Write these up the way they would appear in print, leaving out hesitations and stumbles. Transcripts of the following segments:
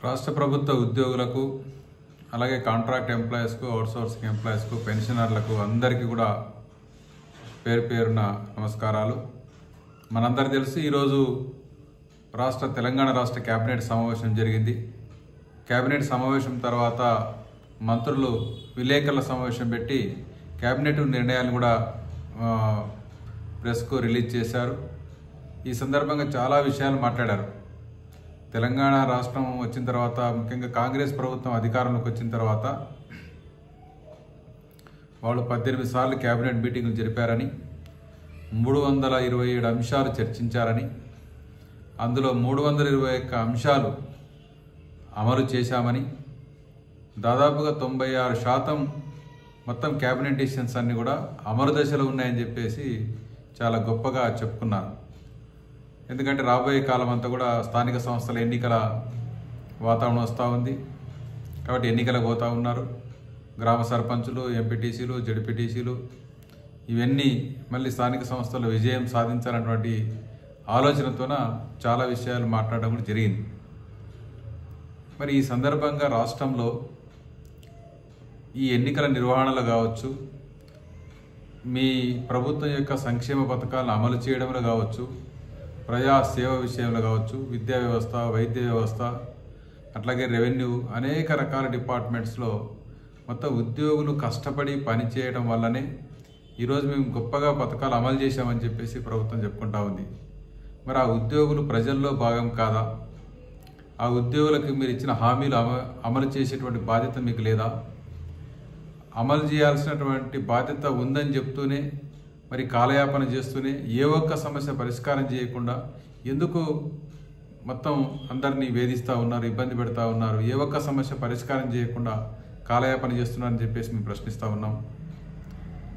రాష్ట్ర ప్రభుత్వ ఉద్యోగులకు అలాగే కాంట్రాక్ట్ ఎంప్లాయీస్కు అవుట్సోర్సింగ్ ఎంప్లాయీస్కు పెన్షనర్లకు అందరికీ కూడా పేరు పేరున నమస్కారాలు. మనందరికీ తెలుసు ఈరోజు తెలంగాణ రాష్ట్ర కేబినెట్ సమావేశం జరిగింది. కేబినెట్ సమావేశం తర్వాత మంత్రులు విలేకరుల సమావేశం పెట్టి కేబినెట్ నిర్ణయాలను కూడా ప్రెస్కు రిలీజ్ చేశారు. ఈ సందర్భంగా చాలా విషయాలు మాట్లాడారు. తెలంగాణ రాష్ట్రం వచ్చిన తర్వాత, ముఖ్యంగా కాంగ్రెస్ ప్రభుత్వం అధికారంలోకి వచ్చిన తర్వాత వాళ్ళు 18 సార్లు కేబినెట్ మీటింగ్లు జరిపారని, 327 అంశాలు చర్చించారని, అందులో 321 అంశాలు అమలు చేశామని, దాదాపుగా 96% మొత్తం కేబినెట్ డిసిషన్స్ అన్నీ కూడా అమలు దశలో ఉన్నాయని చెప్పేసి చాలా గొప్పగా చెప్పుకున్నారు. ఎందుకంటే రాబోయే కాలం అంతా కూడా స్థానిక సంస్థల ఎన్నికల వాతావరణం వస్తూ ఉంది కాబట్టి ఎన్నికలకు పోతూ ఉన్నారు. గ్రామ సర్పంచులు, ఎంపీటీసీలు, జడ్పీటీసీలు ఇవన్నీ మళ్ళీ స్థానిక సంస్థల్లో విజయం సాధించాలన్నటువంటి ఆలోచనతోన చాలా విషయాలు మాట్లాడడం కూడా జరిగింది. మరి ఈ సందర్భంగా రాష్ట్రంలో ఈ ఎన్నికల నిర్వహణలో కావచ్చు, మీ ప్రభుత్వం యొక్క సంక్షేమ పథకాలను అమలు చేయడంలో కావచ్చు, ప్రజా సేవ విషయంలో కావచ్చు, విద్యా వ్యవస్థ, వైద్య వ్యవస్థ, అట్లాగే రెవెన్యూ, అనేక రకాల డిపార్ట్మెంట్స్లో మొత్తం ఉద్యోగులు కష్టపడి పనిచేయడం వల్లనే ఈరోజు మేము గొప్పగా పథకాలు అమలు చేశామని చెప్పేసి ప్రభుత్వం చెప్పుకుంటా ఉంది. మరి ఆ ఉద్యోగులు ప్రజల్లో భాగం కాదా? ఆ ఉద్యోగులకు మీరు ఇచ్చిన హామీలు అమలు చేసేటువంటి బాధ్యత మీకు లేదా? అమలు చేయాల్సినటువంటి బాధ్యత ఉందని చెప్తూనే మరి కాలయాపన చేస్తూనే ఏ ఒక్క సమస్య పరిష్కారం చేయకుండా ఎందుకు మొత్తం అందరినీ వేధిస్తూ ఉన్నారు, ఇబ్బంది పెడతా ఉన్నారు? ఏ ఒక్క సమస్య పరిష్కారం చేయకుండా కాలయాపన చేస్తున్నారని చెప్పేసి మేము ప్రశ్నిస్తూ ఉన్నాం.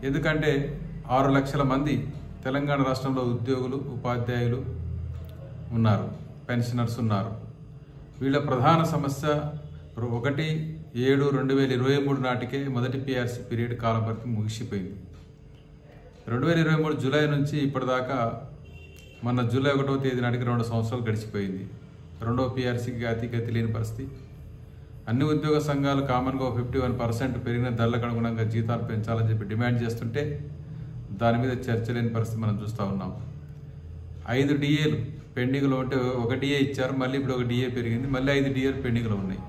ఎందుకంటే 6 లక్షల మంది తెలంగాణ రాష్ట్రంలో ఉద్యోగులు, ఉపాధ్యాయులు ఉన్నారు, పెన్షనర్స్ ఉన్నారు. వీళ్ళ ప్రధాన సమస్య 1/7/2023 నాటికే మొదటి పిఆర్సీ పీరియడ్ కాలపరిధి ముగిసిపోయింది. 2023 జూలై నుంచి ఇప్పటిదాకా మొన్న జూలై 1వ తేదీ నాటికి 2 సంవత్సరాలు గడిచిపోయింది. రెండో పిఆర్సీకి అతిగతి లేని పరిస్థితి. అన్ని ఉద్యోగ సంఘాలు కామన్గా 51% పెరిగిన ధరలకు అనుగుణంగా జీతాలు పెంచాలని చెప్పి డిమాండ్ చేస్తుంటే దాని మీద చర్చ లేని పరిస్థితి మనం చూస్తూ ఉన్నాం. 5 డిఏలు పెండింగ్లో ఉంటే ఒక డిఏ ఇచ్చారు, మళ్ళీ ఇప్పుడు ఒక డిఏ పెరిగింది, మళ్ళీ 5 డిఏలు పెండింగ్లో ఉన్నాయి.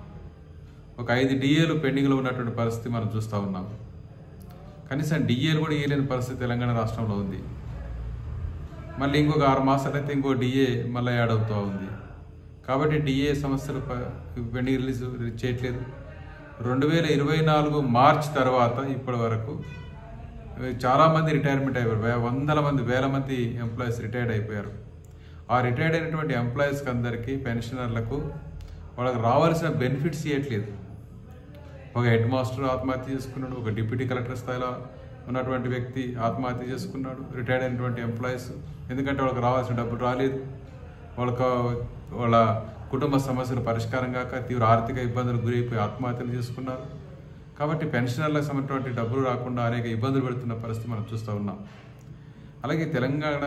ఒక 5 డిఏలు పెండింగ్లో ఉన్నటువంటి పరిస్థితి మనం చూస్తూ ఉన్నాం. కనీసం డిఏలు కూడా ఇవ్వలేని పరిస్థితి తెలంగాణ రాష్ట్రంలో ఉంది. మళ్ళీ ఇంకొక 6 మాసాలు అయితే ఇంకో డిఏ మళ్ళీ యాడ్ అవుతూ ఉంది. కాబట్టి డిఏ సమస్యలు పెండింగ్ రిలీజ్ చేయట్లేదు. 2024 మార్చ్ తర్వాత ఇప్పటి వరకు చాలామంది రిటైర్మెంట్ అయిపోయారు. వందల మంది, వేల మంది ఎంప్లాయీస్ రిటైర్డ్ అయిపోయారు. ఆ రిటైర్డ్ అయినటువంటి ఎంప్లాయీస్కి అందరికీ, పెన్షనర్లకు వాళ్ళకి రావాల్సిన బెనిఫిట్స్ ఇవ్వట్లేదు. ఒక హెడ్ మాస్టర్ ఆత్మహత్య చేసుకున్నాడు, ఒక డిప్యూటీ కలెక్టర్ స్థాయిలో ఉన్నటువంటి వ్యక్తి ఆత్మహత్య చేసుకున్నాడు, రిటైర్డ్ అయినటువంటి ఎంప్లాయీస్. ఎందుకంటే వాళ్ళకి రావాల్సిన డబ్బులు రాలేదు, వాళ్ళ కుటుంబ సమస్యలు పరిష్కారం కాక తీవ్ర ఆర్థిక ఇబ్బందులకు గురైపోయి ఆత్మహత్యలు చేసుకున్నారు. కాబట్టి పెన్షనర్లకు సంబంధించినటువంటి డబ్బులు రాకుండా అనేక ఇబ్బందులు పెడుతున్న పరిస్థితి మనం చూస్తూ ఉన్నాం. అలాగే తెలంగాణ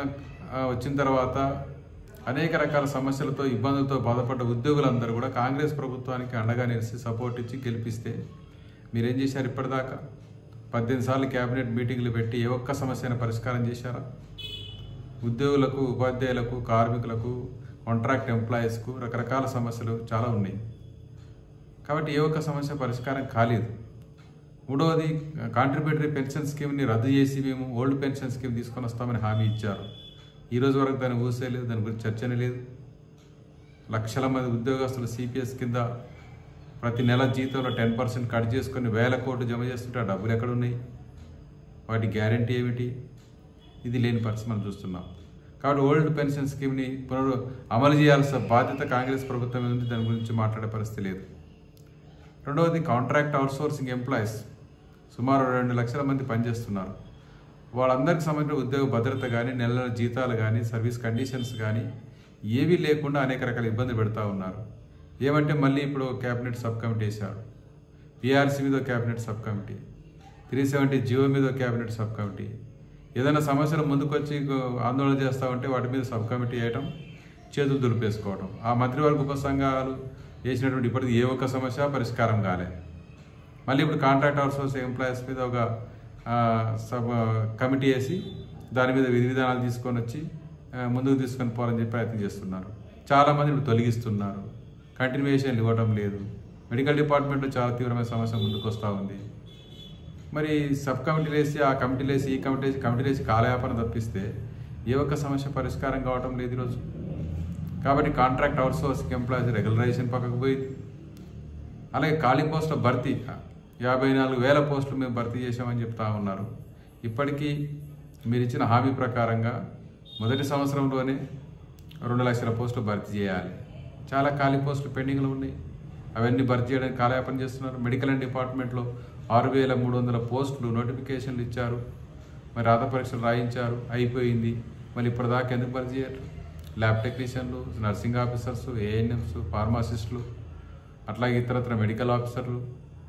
వచ్చిన తర్వాత అనేక రకాల సమస్యలతో, ఇబ్బందులతో బాధపడ్డ ఉద్యోగులందరూ కూడా కాంగ్రెస్ ప్రభుత్వానికి అండగా నిలిచి సపోర్ట్ ఇచ్చి గెలిపిస్తే మీరేం చేశారు? ఇప్పటిదాకా 18 సార్లు కేబినెట్ మీటింగ్లు పెట్టి ఏ ఒక్క సమస్యను పరిష్కారం చేశారా? ఉద్యోగులకు, ఉపాధ్యాయులకు, కార్మికులకు, కాంట్రాక్ట్ ఎంప్లాయీస్కు రకరకాల సమస్యలు చాలా ఉన్నాయి. కాబట్టి ఏ ఒక్క సమస్య పరిష్కారం కాలేదు. మూడవది, కాంట్రిబ్యూటరీ పెన్షన్ స్కీమ్ని రద్దు చేసి మేము ఓల్డ్ పెన్షన్ స్కీమ్ తీసుకొని వస్తామని హామీ ఇచ్చారు. ఈరోజు వరకు దాన్ని ఊసేయలేదు, దాని గురించి చర్చనే లేదు. లక్షల మంది ఉద్యోగస్తులు సిపిఎస్ కింద ప్రతి నెల జీతంలో 10% కట్ చేసుకొని 1000 కోట్లు జమ చేస్తుంటే ఆ డబ్బులు ఎక్కడున్నాయి? వాటి గ్యారంటీ ఏమిటి? ఇది లేని పరిస్థితి మనం చూస్తున్నాం. కాబట్టి ఓల్డ్ పెన్షన్ స్కీమ్ని అమలు చేయాల్సిన బాధ్యత కాంగ్రెస్ ప్రభుత్వం ఉంది, దాని గురించి మాట్లాడే పరిస్థితి లేదు. రెండవది, కాంట్రాక్ట్ అవుట్సోర్సింగ్ ఎంప్లాయీస్ సుమారు 2 లక్షల మంది పనిచేస్తున్నారు. వాళ్ళందరికీ సంబంధించిన ఉద్యోగ భద్రత కానీ, నెల నెల జీతాలు కానీ, సర్వీస్ కండిషన్స్ కానీ ఏవీ లేకుండా అనేక రకాల ఇబ్బందులు పెడతా ఉన్నారు. ఏమంటే మళ్ళీ ఇప్పుడు క్యాబినెట్ సబ్ కమిటీ వేశారు. పిఆర్సీ మీద క్యాబినెట్ సబ్ కమిటీ, 370 జియో మీద క్యాబినెట్ సబ్ కమిటీ. ఏదైనా సమస్యలు ముందుకొచ్చి ఆందోళన చేస్తూ ఉంటే వాటి మీద సబ్ కమిటీ వేయటం, చేతులు దులిపేసుకోవడం. ఆ మంత్రివర్గ ఉపసంఘాలు వేసినటువంటి ఇప్పటికీ ఏ ఒక్క సమస్య పరిష్కారం కాలే. మళ్ళీ ఇప్పుడు కాంట్రాక్ట్ అవుట్సోర్స్ ఎంప్లాయీస్ మీద ఒక కమిటీ వేసి దాని మీద విధి విధానాలు తీసుకొని వచ్చి ముందుకు తీసుకొని పోవాలని చెప్పి ప్రయత్నం చేస్తున్నారు. చాలామంది ఇప్పుడు తొలగిస్తున్నారు, కంటిన్యూయేషన్ ఇవ్వడం లేదు. మెడికల్ డిపార్ట్మెంట్లో చాలా తీవ్రమైన సమస్య ముందుకు వస్తూ ఉంది. మరి సబ్ కమిటీలు వేసి ఆ కమిటీలు వేసి ఈ కమిటీలు వేసి కాలయాపన తప్పిస్తే ఏ ఒక్క సమస్య పరిష్కారం కావడం లేదు ఈరోజు. కాబట్టి కాంట్రాక్ట్ అవుట్సోర్సింగ్ ఎంప్లాయీస్ రెగ్యులరైజేషన్ పక్కకు పోయింది. అలాగే ఖాళీ పోస్టుల భర్తీ 54,000 పోస్టులు మేము భర్తీ చేశామని చెప్తా ఉన్నారు. ఇప్పటికీ మీరు ఇచ్చిన హామీ ప్రకారంగా మొదటి సంవత్సరంలోనే 2 లక్షల పోస్టులు భర్తీ చేయాలి. చాలా ఖాళీ పోస్టులు పెండింగ్లో ఉన్నాయి, అవన్నీ భర్తీ చేయడానికి కాలయాపన చేస్తున్నారు. మెడికల్ డిపార్ట్మెంట్లో 6,300 పోస్టులు నోటిఫికేషన్లు ఇచ్చారు, మరి రాత పరీక్షలు రాయించారు, అయిపోయింది. మళ్ళీ ఇప్పటిదాకా ఎందుకు భర్తీ చేయరు? ల్యాబ్ టెక్నీషియన్లు, నర్సింగ్ ఆఫీసర్స్, ఏఎన్ఎంస్, ఫార్మాసిస్టులు, అట్లాగే ఇతరత్ర మెడికల్ ఆఫీసర్లు,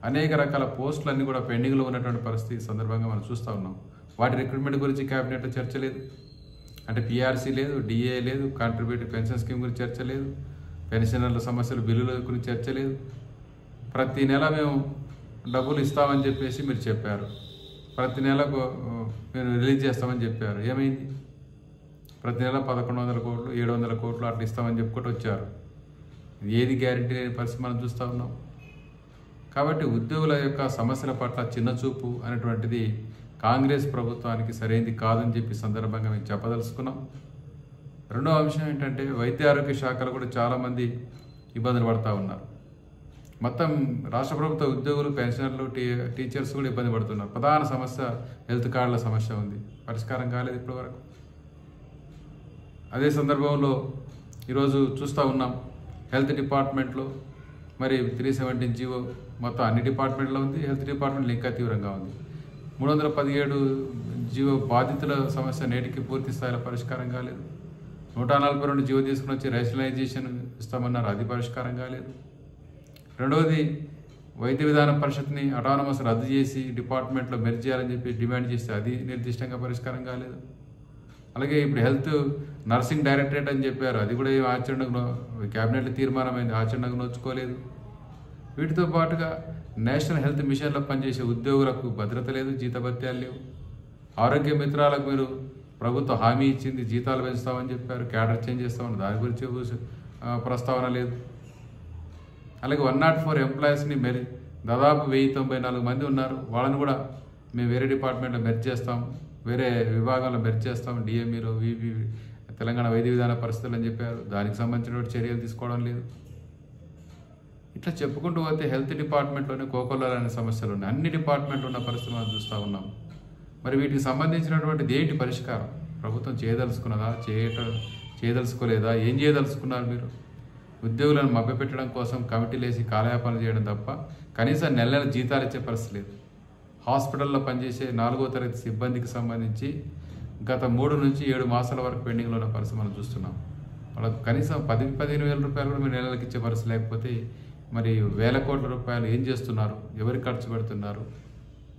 అనేక రకాల పోస్టులన్నీ కూడా పెండింగ్లో ఉన్నటువంటి పరిస్థితి సందర్భంగా మనం చూస్తూ ఉన్నాం. వాటి రిక్రూట్మెంట్ గురించి క్యాబినెట్లో చర్చ లేదు. అంటే పిఆర్సీ లేదు, డిఏ లేదు, కాంట్రిబ్యూటరీ పెన్షన్ స్కీమ్ గురించి చర్చ లేదు, పెన్షనర్ల సమస్యలు బిల్లుల గురించి చర్చ లేదు. ప్రతి నెల మేము డబ్బులు ఇస్తామని చెప్పేసి మీరు చెప్పారు, ప్రతి నెలకు మేము రిలీజ్ చేస్తామని చెప్పారు. ఏమైంది? ప్రతి నెల 1,100 కోట్లు 700 కోట్లు అట్లా ఇస్తామని చెప్పుకుంటూ వచ్చారు. ఏది గ్యారెంటీ లేని పరిస్థితి మనం చూస్తూ ఉన్నాం. కాబట్టి ఉద్యోగుల యొక్క సమస్యల పట్ల చిన్నచూపు అనేటువంటిది కాంగ్రెస్ ప్రభుత్వానికి సరైనది కాదని చెప్పి సందర్భంగా మేము చెప్పదలుచుకున్నాం. రెండో అంశం ఏంటంటే వైద్య ఆరోగ్య శాఖలో కూడా చాలామంది ఇబ్బందులు పడుతూ ఉన్నారు. మొత్తం రాష్ట్ర ప్రభుత్వ ఉద్యోగులు, పెన్షనర్లు, టీచర్స్ కూడా ఇబ్బంది పడుతున్నారు. ప్రధాన సమస్య హెల్త్ కార్డుల సమస్య ఉంది, పరిష్కారం కాలేదు ఇప్పటి వరకు. అదే సందర్భంలో ఈరోజు చూస్తూ ఉన్నాం, హెల్త్ డిపార్ట్మెంట్లో మరి 317 జీవో మొత్తం అన్ని డిపార్ట్మెంట్లో ఉంది, హెల్త్ డిపార్ట్మెంట్లో ఇంకా తీవ్రంగా ఉంది. 317 జీవో బాధితుల సమస్య నేటికి పూర్తి స్థాయిలో పరిష్కారం కాలేదు. 142 జీవో తీసుకుని వచ్చి రేషనలైజేషన్ ఇస్తామన్నారు, అది పరిష్కారం కాలేదు. రెండవది వైద్య విధాన పరిషత్ని అటానమస్ రద్దు చేసి డిపార్ట్మెంట్లో మెర్జ్ చేయాలని చెప్పి డిమాండ్ చేస్తే అది నిర్దిష్టంగా పరిష్కారం కాలేదు. అలాగే ఇప్పుడు హెల్త్ నర్సింగ్ డైరెక్టరేట్ అని చెప్పారు, అది కూడా ఏం ఆచరణకు క్యాబినెట్లో తీర్మానమైంది, ఆచరణకు నోచుకోలేదు. వీటితో పాటుగా నేషనల్ హెల్త్ మిషన్లో పనిచేసే ఉద్యోగులకు భద్రత లేదు, జీతభత్యాలు లేవు. ఆరోగ్య మిత్రాలకు మీరు ప్రభుత్వం హామీ ఇచ్చింది, జీతాలు పెంచుతామని చెప్పారు, క్యాడర్ చేంజ్ చేస్తామని, దాని గురించి ప్రస్తావన లేదు. అలాగే 104 ఎంప్లాయీస్ని దాదాపు 1094 మంది ఉన్నారు, వాళ్ళని కూడా మేము వేరే డిపార్ట్మెంట్లో మెర్జ్ చేస్తాం, వేరే విభాగంలో మెర్జ్ చేస్తాం, డిఎంఈలో, వివి, తెలంగాణ వైద్య విధాన పరిస్థితులు అని చెప్పారు, దానికి సంబంధించిన చర్యలు తీసుకోవడం లేదు. ఇట్లా చెప్పుకుంటూ పోతే హెల్త్ డిపార్ట్మెంట్లోనే కోకొల్లాలనే సమస్యలు ఉన్నాయి, అన్ని డిపార్ట్మెంట్లో ఉన్న పరిస్థితులు మనం చూస్తూ ఉన్నాం. మరి వీటికి సంబంధించినటువంటి ఏంటి పరిష్కారం? ప్రభుత్వం చేయదలుచుకున్నదా, చేయదలుచుకోలేదా, ఏం చేయదలుచుకున్నారు మీరు? ఉద్యోగులను మభ్యపెట్టడం కోసం కమిటీలు వేసి కాలయాపన చేయడం తప్ప కనీసం నెల జీతాలు ఇచ్చే పరిస్థితి లేదు. హాస్పిటల్లో పనిచేసే 4వ తరగతి సిబ్బందికి సంబంధించి గత 3 నుంచి 7 మాసాల వరకు పెండింగ్లో ఉన్న పరిస్థితి మనం చూస్తున్నాం. వాళ్ళకు కనీసం 10-15 వేల రూపాయలు కూడా మీరు నెలలకు ఇచ్చే పరిస్థితి లేకపోతే మరి వేల కోట్ల రూపాయలు ఏం చేస్తున్నారు, ఎవరు ఖర్చు పెడుతున్నారు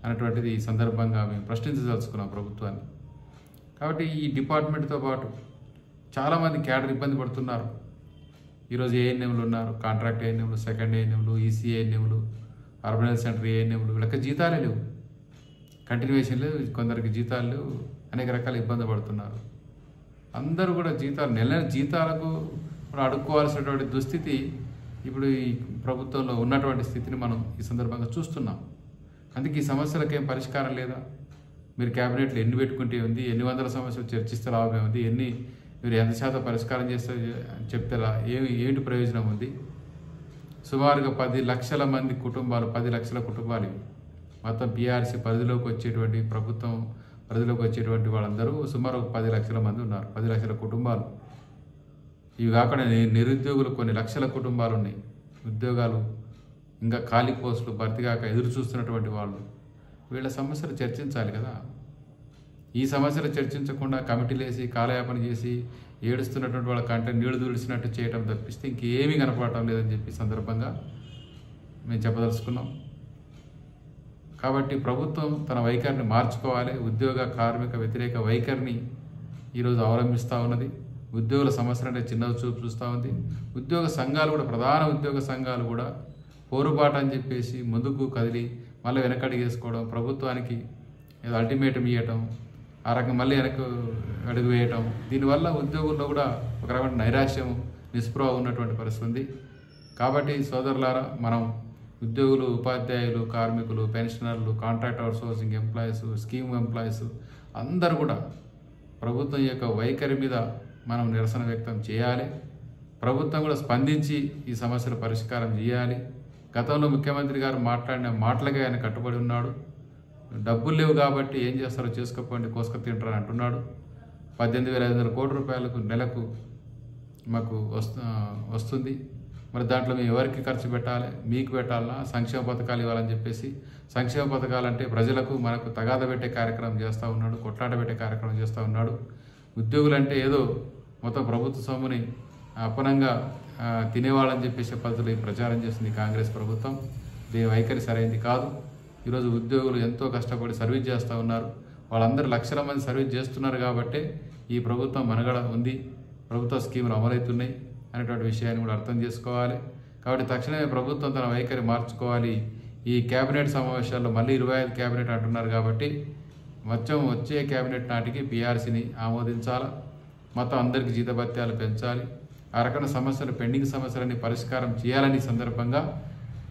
అనేటువంటిది ఈ సందర్భంగా మేము ప్రశ్నించదలుచుకున్నాం ప్రభుత్వాన్ని. కాబట్టి ఈ డిపార్ట్మెంట్తో పాటు చాలామంది క్యాడర్ ఇబ్బంది పడుతున్నారు. ఈరోజు ఏఎన్ఎంలు ఉన్నారు, కాంట్రాక్ట్ ఏఎన్ఎంలు, సెకండ్ ఏఎన్ఎంలు, ఈసీ ఏఎన్ఎంలు, అర్బన్ హెల్త్ సెంటర్ ఏఎన్ఎంలు, వీళ్ళకి జీతాలే లేవు, కంటిన్యూషన్ లేవు, కొందరికి జీతాలు లేవు, అనేక రకాల ఇబ్బంది పడుతున్నారు. అందరూ కూడా నెల జీతాలకు అడుక్కోవాల్సినటువంటి దుస్థితి ఇప్పుడు ఈ ప్రభుత్వంలో ఉన్నటువంటి స్థితిని మనం ఈ సందర్భంగా చూస్తున్నాం. అందుకే ఈ సమస్యలకు ఏం పరిష్కారం లేదా? మీరు క్యాబినెట్లో ఎన్ని పెట్టుకుంటే ఉంది, ఎన్ని వందల సమస్యలు చర్చిస్తే లాభమే ఉంది, మీరు ఎంత శాతం పరిష్కారం చేస్తే చెప్తే ఏంటి ప్రయోజనం ఉంది? సుమారుగా 10 లక్షల మంది కుటుంబాలు, 10 లక్షల కుటుంబాలు ఇవి మొత్తం పిఆర్సీ పరిధిలోకి వచ్చేటువంటి, ప్రభుత్వం పరిధిలోకి వచ్చేటువంటి వాళ్ళందరూ సుమారు 10 లక్షల మంది ఉన్నారు, 10 లక్షల కుటుంబాలు. ఇవి కాకుండా నిరుద్యోగులు కొన్ని లక్షల కుటుంబాలు ఉన్నాయి, ఉద్యోగాలు ఇంకా ఖాళీ పోస్టులు భర్తీ కాక ఎదురు చూస్తున్నటువంటి వాళ్ళు. వీళ్ళ సమస్యలు చర్చించాలి కదా. ఈ సమస్యలు చర్చించకుండా కమిటీలు వేసి కాలయాపన చేసి ఏడుస్తున్నటువంటి వాళ్ళ కంటే నీళ్లు తుడిచినట్టు చేయడం తప్పిస్తే ఇంకేమీ కనపడటం లేదని చెప్పి సందర్భంగా మేము చెప్పదలుచుకున్నాం. కాబట్టి ప్రభుత్వం తన వైఖరిని మార్చుకోవాలి. ఉద్యోగ కార్మిక వ్యతిరేక వైఖరిని ఈరోజు అవలంబిస్తూ ఉన్నది. ఉద్యోగుల సమస్యలు అంటే చిన్న చూపు చూస్తూ ఉంది. ఉద్యోగ సంఘాలు కూడా, ప్రధాన ఉద్యోగ సంఘాలు కూడా పోరుబాటు అని చెప్పేసి ముందుకు కదిలి మళ్ళీ వెనకడుగు వేసుకోవడం, ప్రభుత్వానికి ఏదో అల్టిమేటం ఇవ్వటం, ఆ రకంగా మళ్ళీ వెనక్కు అడుగు వేయటం, దీనివల్ల ఉద్యోగుల్లో కూడా ఒక రకమైన నైరాశ్యం, నిస్పృహ ఉన్నటువంటి పరిస్థితి ఉంది. కాబట్టి సోదరులారా, మనం ఉద్యోగులు, ఉపాధ్యాయులు, కార్మికులు, పెన్షనర్లు, contract outsourcing employees, scheme employees అందరూ కూడా ప్రభుత్వం యొక్క వైఖరి మీద మనం నిరసన వ్యక్తం చేయాలి. ప్రభుత్వం కూడా స్పందించి ఈ సమస్యల పరిష్కారం చేయాలి. గతంలో ముఖ్యమంత్రి గారు మాట్లాడిన మాటలకే ఆయన కట్టుబడి ఉన్నాడు. డబ్బులు లేవు కాబట్టి ఏం చేస్తారో చేసుకోపోండి, కోసుక తింటారని అంటున్నాడు. 18,500 కోట్ల రూపాయలకు నెలకు మాకు వస్తుంది. మరి దాంట్లో మేము ఎవరికి ఖర్చు పెట్టాలి? మీకు పెట్టాలన్నా, సంక్షేమ పథకాలు ఇవ్వాలని చెప్పేసి, సంక్షేమ పథకాలు అంటే ప్రజలకు మనకు తగాద పెట్టే కార్యక్రమం చేస్తూ ఉన్నాడు, కొట్లాట పెట్టే కార్యక్రమం చేస్తూ ఉన్నాడు. ఉద్యోగులు అంటే ఏదో మొత్తం ప్రభుత్వ సొమ్ముని అప్పనంగా తినేవాళ్ళని చెప్పేసే పద్ధతులు ప్రచారం చేస్తుంది కాంగ్రెస్ ప్రభుత్వం. దీని వైఖరి సరైనది కాదు. ఈరోజు ఉద్యోగులు ఎంతో కష్టపడి సర్వీస్ చేస్తూ ఉన్నారు. వాళ్ళందరూ లక్షల మంది సర్వీస్ చేస్తున్నారు కాబట్టే ఈ ప్రభుత్వం మనుగడ ఉంది, ప్రభుత్వ స్కీములు అమలవుతున్నాయి అనేటువంటి విషయాన్ని కూడా అర్థం చేసుకోవాలి. కాబట్టి తక్షణమే ప్రభుత్వం తన వైఖరి మార్చుకోవాలి. ఈ కేబినెట్ సమావేశాల్లో మళ్ళీ 25 కేబినెట్ అంటున్నారు కాబట్టి మొత్తం వచ్చే కేబినెట్ నాటికి పీఆర్సీని ఆమోదించాలి. మొత్తం అందరికీ జీతభత్యాలు పెంచాలి. ఆ రకమైన సమస్యలు, పెండింగ్ సమస్యలన్నీ పరిష్కారం చేయాలని సందర్భంగా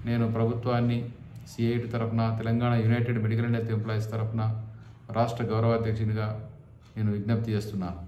నేను ప్రభుత్వాన్ని సిఐటి తరఫున, Telangana United medical and health employees తరఫున రాష్ట్ర గౌరవాధ్యక్షునిగా నేను విజ్ఞప్తి చేస్తున్నాను.